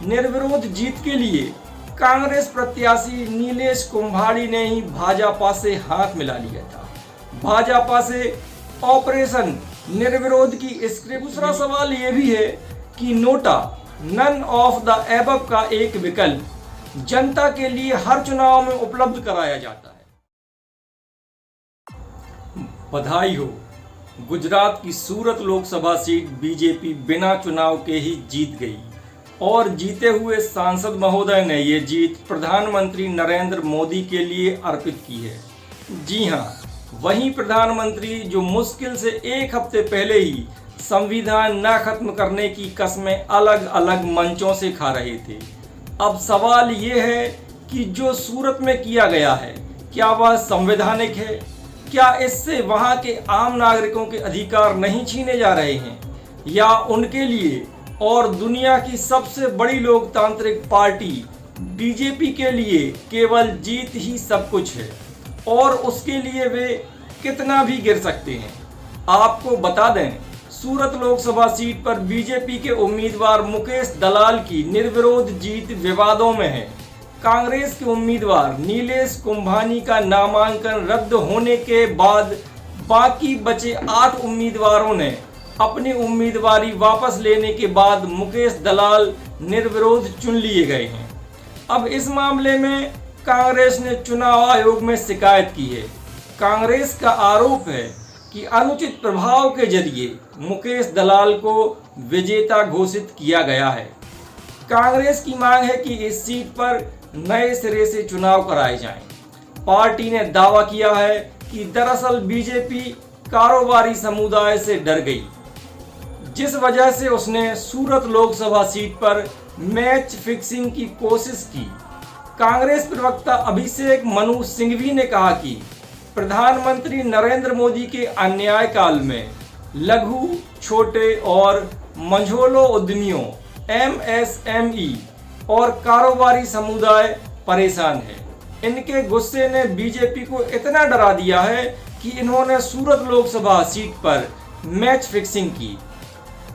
निर्विरोध जीत के लिए कांग्रेस प्रत्याशी नीलेश कुंभाड़ी ने ही भाजपा से हाथ मिला लिया था। भाजपा से ऑपरेशन निर्विरोध की स्क्रिप्ट। दूसरा सवाल यह भी है कि NOTA none of the above का एक विकल्प जनता के लिए हर चुनाव में उपलब्ध कराया जाता है। बधाई हो, गुजरात की सूरत लोकसभा सीट बीजेपी बिना चुनाव के ही जीत गई और जीते हुए सांसद महोदय ने ये जीत प्रधानमंत्री नरेंद्र मोदी के लिए अर्पित की है। जी हां, वही प्रधानमंत्री जो मुश्किल से एक हफ्ते पहले ही संविधान न खत्म करने की कस्में अलग अलग मंचों से खा रहे थे। अब सवाल ये है कि जो सूरत में किया गया है क्या वह संवैधानिक है? क्या इससे वहां के आम नागरिकों के अधिकार नहीं छीने जा रहे हैं, या उनके लिए और दुनिया की सबसे बड़ी लोकतांत्रिक पार्टी बीजेपी के लिए केवल जीत ही सब कुछ है और उसके लिए वे कितना भी गिर सकते हैं? आपको बता दें, सूरत लोकसभा सीट पर बीजेपी के उम्मीदवार मुकेश दलाल की निर्विरोध जीत विवादों में है। कांग्रेस के उम्मीदवार नीलेश कुंभानी का नामांकन रद्द होने के बाद बाकी बचे 8 उम्मीदवारों ने अपनी उम्मीदवारी वापस लेने के बाद मुकेश दलाल निर्विरोध चुन लिए गए हैं। अब इस मामले में कांग्रेस ने चुनाव आयोग में शिकायत की है। कांग्रेस का आरोप है कि अनुचित प्रभाव के जरिए मुकेश दलाल को विजेता घोषित किया गया है। कांग्रेस की मांग है कि इस सीट पर नए सिरे से चुनाव कराए जाएं। पार्टी ने दावा किया है कि दरअसल बीजेपी कारोबारी समुदाय से डर गई, जिस वजह से उसने सूरत लोकसभा सीट पर मैच फिक्सिंग की कोशिश की। कांग्रेस प्रवक्ता अभिषेक मनु सिंघवी ने कहा कि प्रधानमंत्री नरेंद्र मोदी के अन्याय काल में लघु, छोटे और मझोले उद्यमियों MSME और कारोबारी समुदाय परेशान है। इनके गुस्से ने बीजेपी को इतना डरा दिया है कि इन्होंने सूरत लोकसभा सीट पर मैच फिक्सिंग की।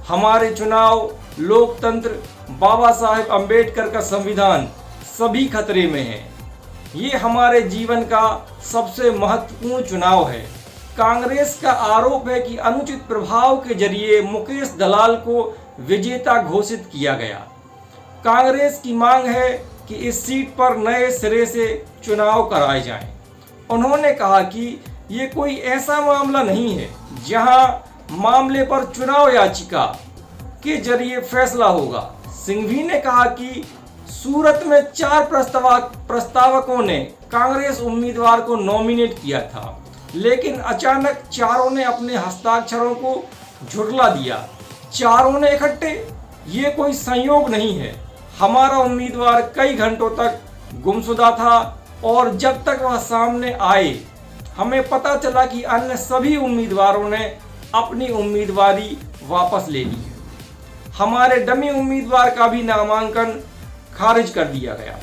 हमारे चुनाव, लोकतंत्र, बाबा साहेब अंबेडकर का संविधान सभी खतरे में है। ये हमारे जीवन का सबसे महत्वपूर्ण चुनाव है। कांग्रेस का आरोप है कि अनुचित प्रभाव के जरिए मुकेश दलाल को विजेता घोषित किया गया। कांग्रेस की मांग है कि इस सीट पर नए सिरे से चुनाव कराए जाएं। उन्होंने कहा कि ये कोई ऐसा मामला नहीं है जहां मामले पर चुनाव याचिका के जरिए फैसला होगा। सिंघवी ने कहा कि सूरत में 4 प्रस्तावकों ने कांग्रेस उम्मीदवार को नॉमिनेट किया था, लेकिन अचानक चारों ने अपने हस्ताक्षरों को झुठला दिया। चारों ने इकट्ठे? ये कोई संयोग नहीं है। हमारा उम्मीदवार कई घंटों तक गुमशुदा था और जब तक वह सामने आए हमें पता चला कि अन्य सभी उम्मीदवारों ने अपनी उम्मीदवारी वापस ले ली है। हमारे डमी उम्मीदवार का भी नामांकन खारिज कर दिया गया।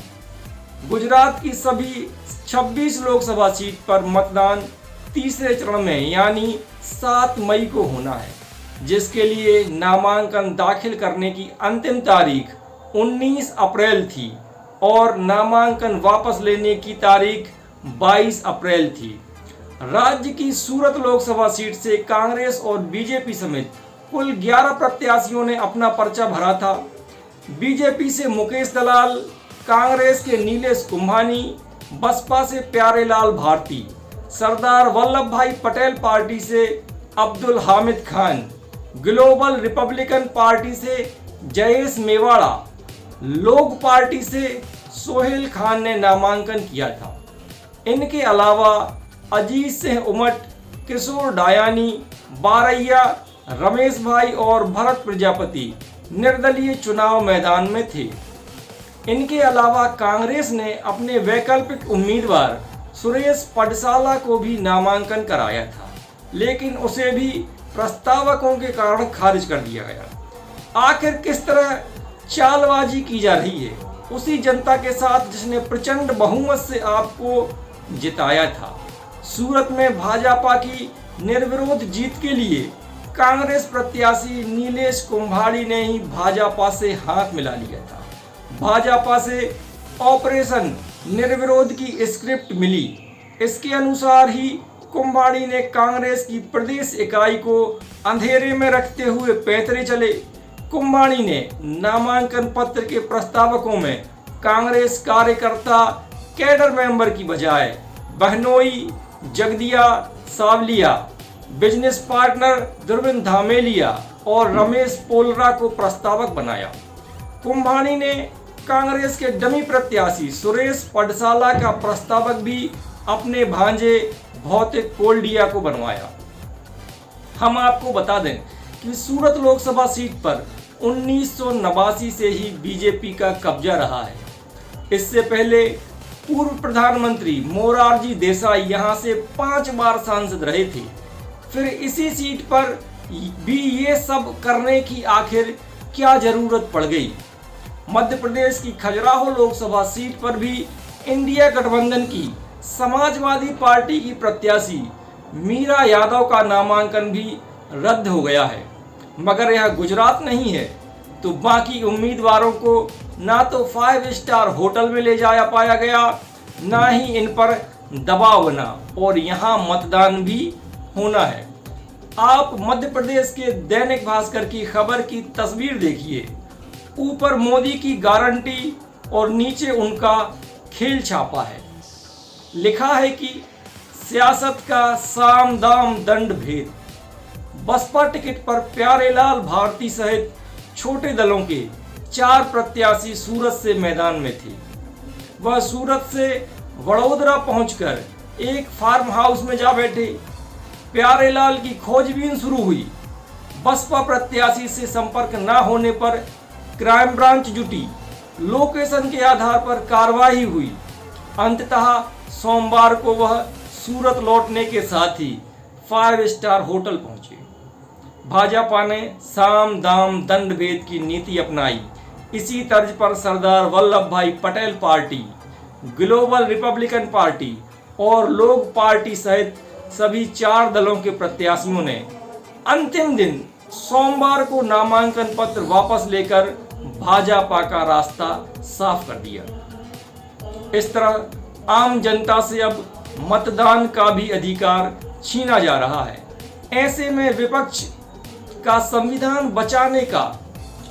गुजरात की सभी 26 लोकसभा सीट पर मतदान तीसरे चरण में यानी 7 मई को होना है, जिसके लिए नामांकन दाखिल करने की अंतिम तारीख 19 अप्रैल थी और नामांकन वापस लेने की तारीख 22 अप्रैल थी। राज्य की सूरत लोकसभा सीट से कांग्रेस और बीजेपी समेत कुल 11 प्रत्याशियों ने अपना पर्चा भरा था। बीजेपी से मुकेश दलाल, कांग्रेस के नीलेश कुंभानी, बसपा से प्यारेलाल भारती, सरदार वल्लभ भाई पटेल पार्टी से Abdul Hamid Khan, global Republican party से जयेश मेवाड़ा, लोक पार्टी से सोहेल खान ने नामांकन किया था। इनके अलावा अजीत सिंह उमट, किशोर डायानी, बारैया, रमेश भाई और भरत प्रजापति निर्दलीय चुनाव मैदान में थे। इनके अलावा कांग्रेस ने अपने वैकल्पिक उम्मीदवार सुरेश पडसाला को भी नामांकन कराया था, लेकिन उसे भी प्रस्तावकों के कारण खारिज कर दिया गया। आखिर किस तरह चालबाजी की जा रही है? उसी जनता के साथ जिसने प्रचंड बहुमत से आपको जिताया था। सूरत में भाजपा की निर्विरोध जीत के लिए कांग्रेस प्रत्याशी नीलेश कुंभाड़ी ने ही भाजपा से हाथ मिला लिया था भाजपा से ऑपरेशन निर्विरोध की स्क्रिप्ट मिली। इसके अनुसार ही कुंभाणी ने कांग्रेस की प्रदेश इकाई को अंधेरे में रखते हुए पैतरे चले। कुंभाणी ने नामांकन पत्र के प्रस्तावकों में कांग्रेस कार्यकर्ता कैडर मेंबर की बजाय बहनोई, जगदिया सावलिया, बिजनेस पार्टनर दुर्विन धामेलिया और रमेश पोलरा को प्रस्तावक बनाया। कुंभाणी ने कांग्रेस के डमी प्रत्याशी सुरेश पडसाला का प्रस्तावक भी अपने भांजे भौतिक कोल्डिया को बनवाया। हम आपको बता दें कि सूरत लोकसभा सीट पर 1989 से ही बीजेपी का कब्जा रहा है। इससे पहले पूर्व प्रधानमंत्री मोरारजी देसाई यहां से 5 बार सांसद रहे थे। फिर इसी सीट पर भी ये सब करने की आखिर क्या जरूरत पड़ गई। मध्य प्रदेश की खजुराहो लोकसभा सीट पर भी इंडिया गठबंधन की समाजवादी पार्टी की प्रत्याशी मीरा यादव का नामांकन भी रद्द हो गया है। मगर यह गुजरात नहीं है तो बाकी उम्मीदवारों को ना तो 5 स्टार होटल में ले जाया पाया गया, ना ही इन पर दबाव बना और यहाँ मतदान भी होना है। आप मध्य प्रदेश के दैनिक भास्कर की खबर की तस्वीर देखिए। ऊपर मोदी की गारंटी और नीचे उनका खेल छापा है। लिखा है कि सियासत का साम दाम दंड भेद। बसपा टिकट पर प्यारेलाल भारती सहित छोटे दलों के 4 प्रत्याशी सूरत से मैदान में थे। वह सूरत से वडोदरा पहुंचकर एक फार्म हाउस में जा बैठे। प्यारेलाल की खोजबीन शुरू हुई। बसपा प्रत्याशी से संपर्क न होने पर क्राइम ब्रांच जुटी। लोकेशन के आधार पर कार्रवाई हुई। अंततः सोमवार को वह सूरत लौटने के साथ ही 5 स्टार होटल पहुंचे। भाजपा ने साम दाम दंड भेद की नीति अपनाई। इसी तर्ज पर सरदार वल्लभ भाई Patel party, global Republican party और लोक पार्टी सहित सभी 4 दलों के प्रत्याशियों ने अंतिम दिन सोमवार को नामांकन पत्र वापस लेकर भाजपा का रास्ता साफ कर दिया। इस तरह आम जनता से अब मतदान का भी अधिकार छीना जा रहा है। ऐसे में विपक्ष का संविधान बचाने का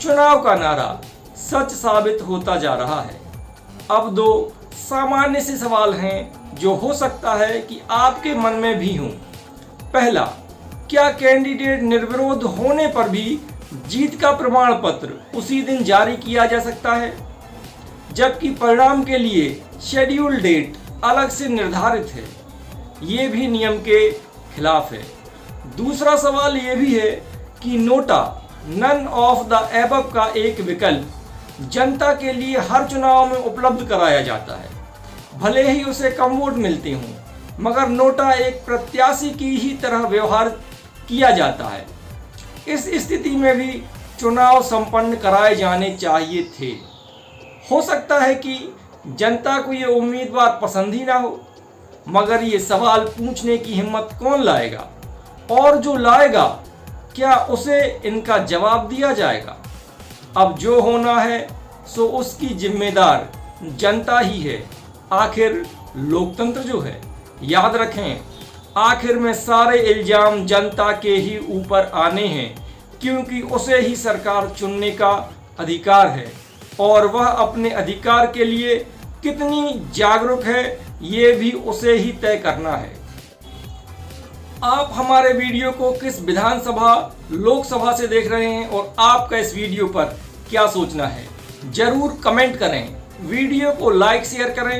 चुनाव का नारा सच साबित होता जा रहा है। अब 2 सामान्य से सवाल हैं जो हो सकता है कि आपके मन में भी हों। पहला, क्या कैंडिडेट निर्विरोध होने पर भी जीत का प्रमाण पत्र उसी दिन जारी किया जा सकता है, जबकि परिणाम के लिए शेड्यूल डेट अलग से निर्धारित है? ये भी नियम के खिलाफ है। दूसरा सवाल ये भी है कि NOTA none of the above का एक विकल्प जनता के लिए हर चुनाव में उपलब्ध कराया जाता है। भले ही उसे कम वोट मिलते हों, मगर नोटा एक प्रत्याशी की ही तरह व्यवहार किया जाता है। इस स्थिति में भी चुनाव संपन्न कराए जाने चाहिए थे। हो सकता है कि जनता को ये उम्मीदवार पसंद ही ना हो, मगर ये सवाल पूछने की हिम्मत कौन लाएगा? और जो लाएगा, क्या उसे इनका जवाब दिया जाएगा? अब जो होना है सो उसकी जिम्मेदार जनता ही है। आखिर लोकतंत्र जो है, याद रखें, आखिर में सारे इल्जाम जनता के ही ऊपर आने हैं, क्योंकि उसे ही सरकार चुनने का अधिकार है और वह अपने अधिकार के लिए कितनी जागरूक है ये भी उसे ही तय करना है। आप हमारे वीडियो को किस विधानसभा, लोकसभा से देख रहे हैं और आपका इस वीडियो पर क्या सोचना है, जरूर कमेंट करें। वीडियो को लाइक शेयर करें।